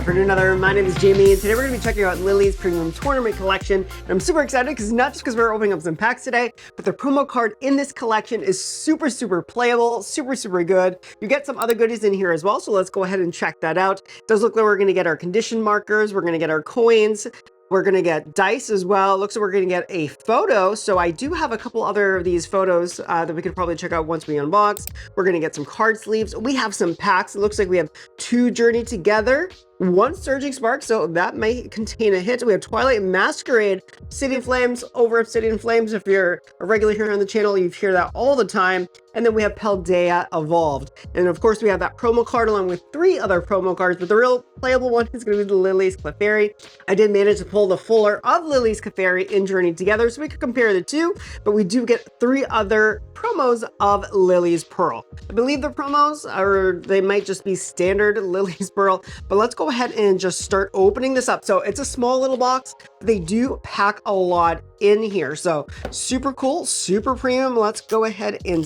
afternoon, another. My name is Jamie, and today we're going to be checking out Lillie's Premium Tournament Collection. And I'm super excited because not just because we're opening up some packs today, but the promo card in this collection is super playable, super good. You get some other goodies in here as well, so let's go ahead and check that out. It does look like we're going to get our condition markers, we're going to get our coins, we're going to get dice as well. Looks like we're going to get a photo. So I do have a couple other of these photos that we could probably check out once we unbox. We're going to get some card sleeves. We have some packs. It looks like we have 2 Journey Together, 1 Surging Spark, so that may contain a hit. We have Twilight Masquerade, Obsidian Flames, over Obsidian Flames. If you're a regular here on the channel, you hear that all the time. And then we have Paldea Evolved. And of course, we have that promo card along with 3 other promo cards, but the real playable one is going to be the Lillie's Clefairy. I did manage to pull the fuller of Lillie's Clefairy in Journey Together, so we could compare the 2, but we do get 3 other promos of Lillie's Pearl. I believe the promos, or they might just be standard Lillie's Pearl, but let's go ahead and just start opening this up. So it's a small little box. They do pack a lot in here. So super cool, super premium. Let's go ahead and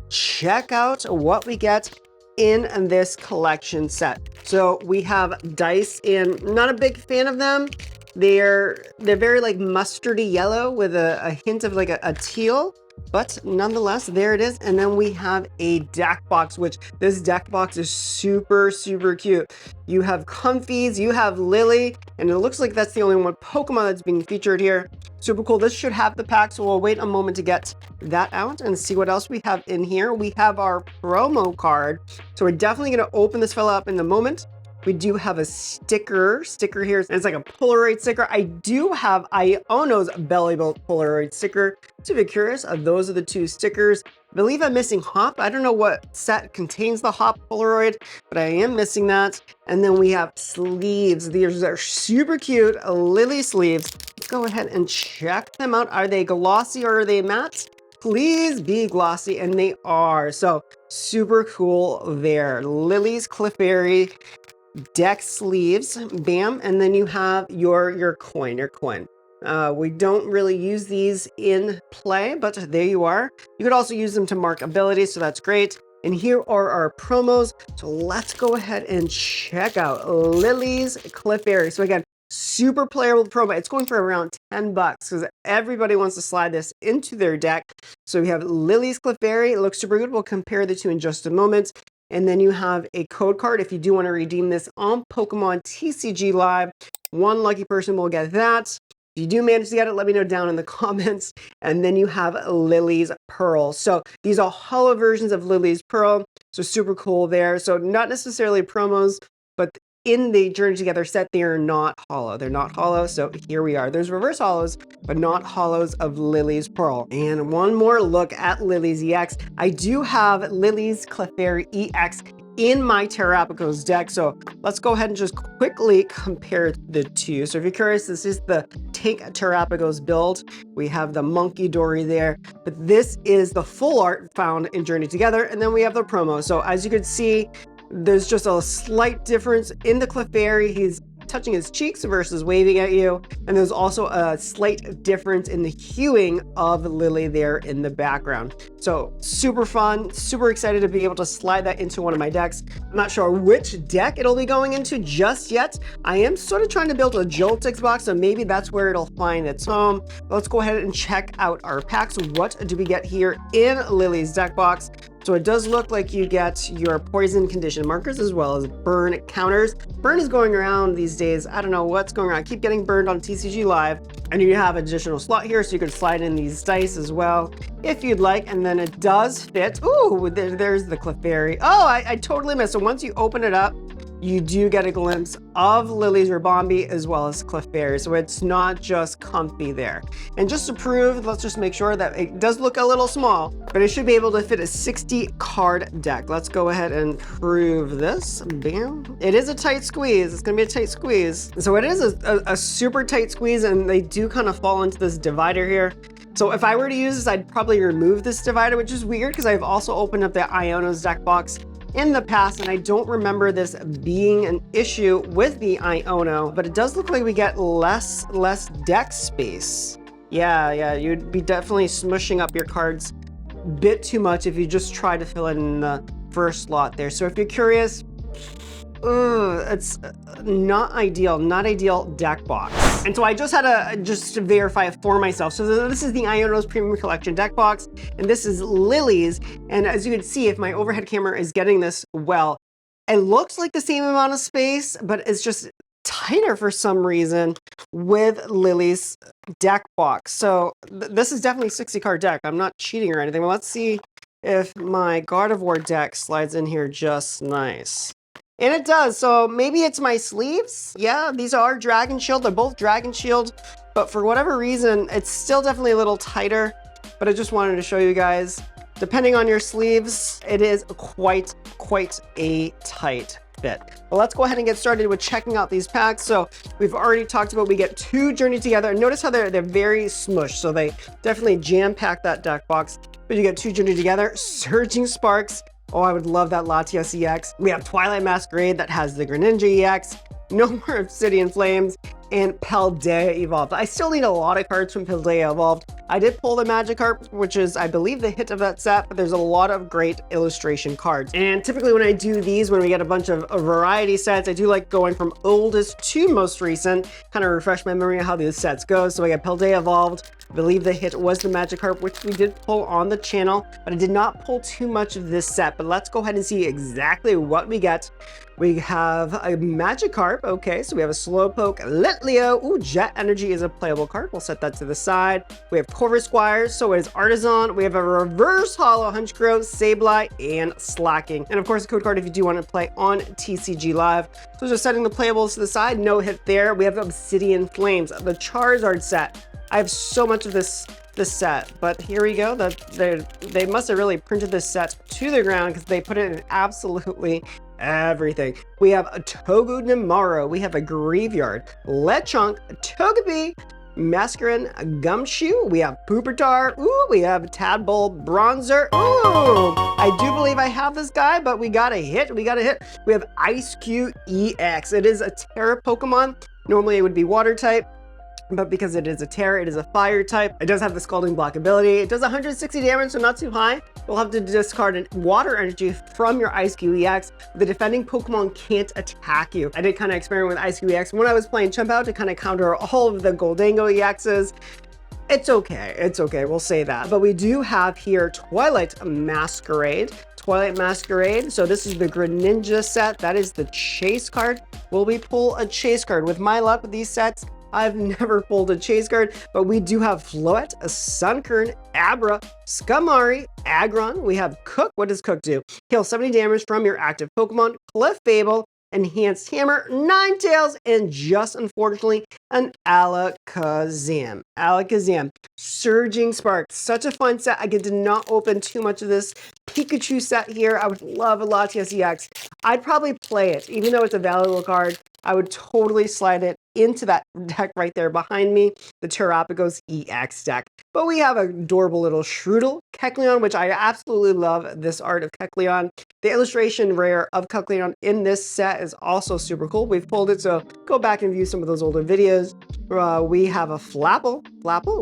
check out what we get in this collection set. So we have dice in, not a big fan of them. They're very like mustardy yellow with a hint of like a teal. But nonetheless, there it is. And then we have a deck box, which this deck box is super cute. You have Comfies, you have Lillie, and it looks like that's the only one Pokemon that's being featured here. Super cool. This should have the pack, so we'll wait a moment to get that out and see what else we have in here. We have our promo card. So we're definitely going to open this fella up in a moment. We do have a sticker here, and it's like a Polaroid sticker. I do have Iono's Belly Built Polaroid sticker. So if you're curious, those are the 2 stickers. I believe I'm missing Hop. I don't know what set contains the Hop Polaroid, but I am missing that. And then we have sleeves. These are super cute Lillie sleeves. Let's go ahead and check them out. Are they glossy or are they matte? Please be glossy, and they are. So super cool there. Lillie's Clefairy deck sleeves, bam, and then you have your coin. We don't really use these in play, but there you are. You could also use them to mark abilities, so that's great. And here are our promos. So let's go ahead and check out Lillie's Clefairy. So again, super playable promo. It's going for around 10 bucks because everybody wants to slide this into their deck. So we have Lillie's Clefairy. It looks super good. We'll compare the 2 in just a moment. And then you have a code card if you do want to redeem this on Pokemon TCG Live. 1 lucky person will get that. If you do manage to get it, let me know down in the comments. And then you have Lillie's Pearl. So these are hollow versions of Lillie's Pearl. So super cool there. So not necessarily promos, but in the Journey Together set, they are not hollow. They're not hollow, so here we are. There's reverse hollows, but not hollows of Lillie's Pearl. And one more look at Lillie's EX. I do have Lillie's Clefairy EX in my Terrapagos deck, so let's go ahead and just quickly compare the 2. So if you're curious, this is the Tank Terrapagos build. We have the Monkey Dory there, but this is the full art found in Journey Together, and then we have the promo. So as you can see, there's just a slight difference in the Clefairy. He's touching his cheeks versus waving at you. And there's also a slight difference in the hueing of Lillie there in the background. So super fun, super excited to be able to slide that into one of my decks. I'm not sure which deck it'll be going into just yet. I am sort of trying to build a Joltix box, so maybe that's where it'll find its home. Let's go ahead and check out our packs. What do we get here in Lillie's deck box? So it does look like you get your poison condition markers as well as burn counters. Burn is going around these days. I don't know what's going on. I keep getting burned on TCG Live. And you have additional slot here, so you can slide in these dice as well if you'd like. And then it does fit. Ooh, there's the Clefairy. Oh, I totally missed. So once you open it up, you do get a glimpse of Lillie's Ribombee as well as Clefairy. So it's not just Comfy there. And just to prove, let's just make sure that it does look a little small, but it should be able to fit a 60 card deck. Let's go ahead and prove this. Bam. It is a tight squeeze. It's gonna be a tight squeeze. So it is a super tight squeeze, and they do kind of fall into this divider here. So if I were to use this, I'd probably remove this divider, which is weird because I've also opened up the Iono's deck box in the past, and I don't remember this being an issue with the Iono, but it does look like we get less deck space. Yeah, you'd be definitely smushing up your cards a bit too much if you just try to fill it in the first slot there. So if you're curious, Ugh, it's not ideal deck box. And so I just had to verify it for myself. So this is the Iono's Premium Collection deck box, and this is Lillie's. And as you can see, if my overhead camera is getting this well, it looks like the same amount of space, but it's just tighter for some reason with Lillie's deck box. So this is definitely a 60 card deck. I'm not cheating or anything. Well, let's see if my Gardevoir deck slides in here just nice. And it does, so maybe it's my sleeves. Yeah, these are Dragon Shield, they're both Dragon Shield, but for whatever reason, it's still definitely a little tighter, but I just wanted to show you guys. Depending on your sleeves, it is quite a tight fit. Well, let's go ahead and get started with checking out these packs. So we've already talked about we get 2 Journey Together. Notice how they're very smushed, so they definitely jam-pack that deck box. But you get 2 Journey Together, Surging Sparks. Oh, I would love that Latias EX. We have Twilight Masquerade that has the Greninja EX, no more Obsidian Flames, and Paldea Evolved. I still need a lot of cards from Paldea Evolved. I did pull the Magikarp, which is, I believe, the hit of that set, but there's a lot of great illustration cards. And typically when I do these, when we get a bunch of variety sets, I do like going from oldest to most recent, kind of refresh my memory of how these sets go. So I got Paldea Evolved. I believe the hit was the Magikarp, which we did pull on the channel, but I did not pull too much of this set. But let's go ahead and see exactly what we get. We have a Magikarp, okay, so we have a Slowpoke, Litleo. Ooh, Jet Energy is a playable card. We'll set that to the side. We have Corvisquire, so it is Artisan. We have a Reverse Hollow Honchkrow, Sableye, and Slacking. And of course, a code card if you do want to play on TCG Live. So just setting the playables to the side, no hit there. We have Obsidian Flames, the Charizard set. I have so much of this set, but here we go. They must have really printed this set to the ground because they put it in absolutely everything. We have a Togu Namaro, we have a Graveyard, Lechonk, Togepi, Masquerain, Gumshoe, we have Pupitar, ooh, we have Tadpole Bronzer, ooh, I do believe I have this guy, but we got a hit, we have Ice-Q EX. It is a Terra Pokemon. Normally it would be water type, but because it is a Terra, it is a fire type. It does have the Scalding Block ability. It does 160 damage, so not too high. You'll have to discard a water energy from your Ice-Q EX. The defending Pokemon can't attack you. I did kind of experiment with Ice-Q EX when I was playing Chump-Out to kind of counter all of the Goldango EXs. It's okay, we'll say that. But we do have here Twilight Masquerade. So this is the Greninja set. That is the Chase card. Will we pull a Chase card? With my luck with these sets, I've never pulled a Chase card, but we do have Floette, a Sunkern, Abra, Skamari, Aggron. We have Cook. What does Cook do? Heal 70 damage from your active Pokemon. Clefable, Enhanced Hammer, Ninetales, and just unfortunately, an Alakazam. Surging Spark. Such a fun set. I did not open too much of this Pikachu set here. I would love a Latias EX. I'd probably play it, even though it's a valuable card. I would totally slide it into that deck right there behind me, the Terrapagos EX deck. But we have an adorable little Shroodle, Kecleon, which I absolutely love this art of Kecleon. The illustration rare of Kecleon in this set is also super cool. We've pulled it, so go back and view some of those older videos. We have a Flapple.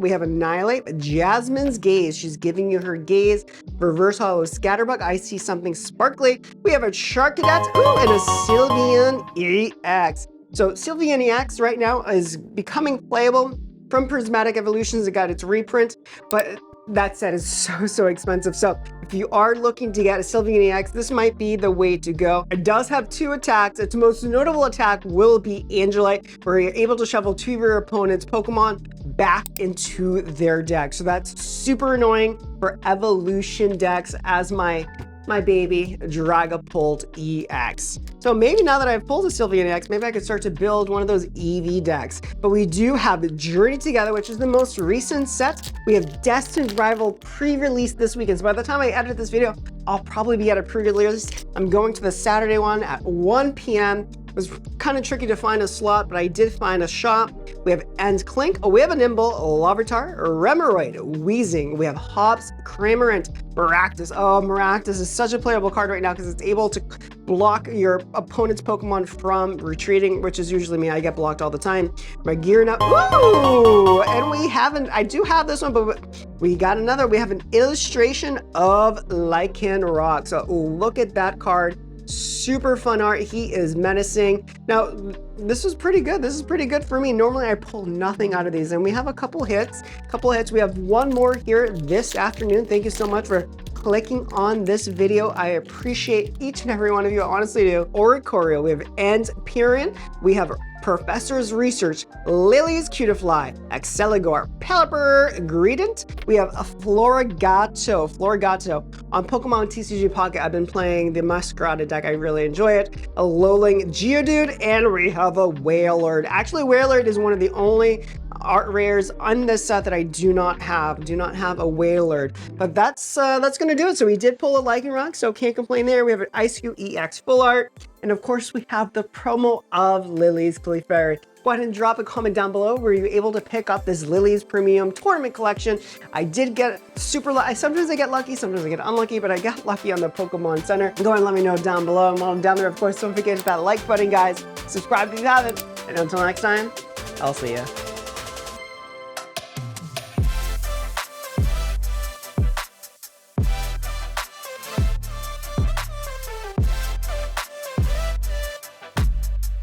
We have Annihilate, Jasmine's Gaze. She's giving you her gaze. Reverse Hollow Scatterbug. I see something sparkly. We have a Charcadet, ooh, and a Sylveon EX. So Sylveon EX right now is becoming playable. From Prismatic Evolutions, it got its reprint, but that set is so expensive. So if you are looking to get a Sylveon EX, this might be the way to go. It does have 2 attacks. Its most notable attack will be Angelite, where you're able to shuffle 2 of your opponent's Pokemon back into their deck. So that's super annoying for evolution decks, as my baby Dragapult EX. So maybe now that I've pulled a Sylveon EX, maybe I could start to build one of those EV decks. But we do have Journey Together, which is the most recent set. We have Destined Rival pre-release this weekend. So by the time I edit this video, I'll probably be at a pre-release. I'm going to the Saturday one at 1 p.m. It was kind of tricky to find a slot, but I did find a shop. We have End Clink. Oh, we have a Nimble, Larvitar, Remoraid, Weezing. We have Hops, Cramorant, Maractus. Oh, Maractus is such a playable card right now because it's able to block your opponent's Pokemon from retreating, which is usually me. I get blocked all the time. Magearna. Ooh! And we haven't, I do have this one, but we got another. We have an illustration of Lycanroc. So look at that card. Super fun art. He is menacing. Now, this was pretty good. This is pretty good for me. Normally, I pull nothing out of these, and we have a couple hits. We have one more here this afternoon. Thank you so much for clicking on this video. I appreciate each and every one of you. I honestly do. Oricorio, we have End Piran, we have Professor's Research, Lillie's Cutifly, Exceligor, Pelipper, Greedent. We have a Florigato. On Pokemon TCG Pocket, I've been playing the Muskrata deck. I really enjoy it. A Lowling Geodude, and we have a Wailord. Actually, Wailord is one of the only art rares on this set that I do not have a Wailord. But that's gonna do it. So we did pull a Lycanroc, so can't complain there. We have an Ice-Q EX full art, and of course we have the promo of Lillie's Clefairy. Go ahead and drop a comment down below. Were you able to pick up this Lillie's Premium Tournament Collection? I did get super lucky. Sometimes I get lucky, sometimes I get unlucky, but I got lucky on the Pokemon Center. Go ahead and let me know down below. And while I'm down there, of course, don't forget to hit that like button, guys. Subscribe if you haven't. And until next time, I'll see ya.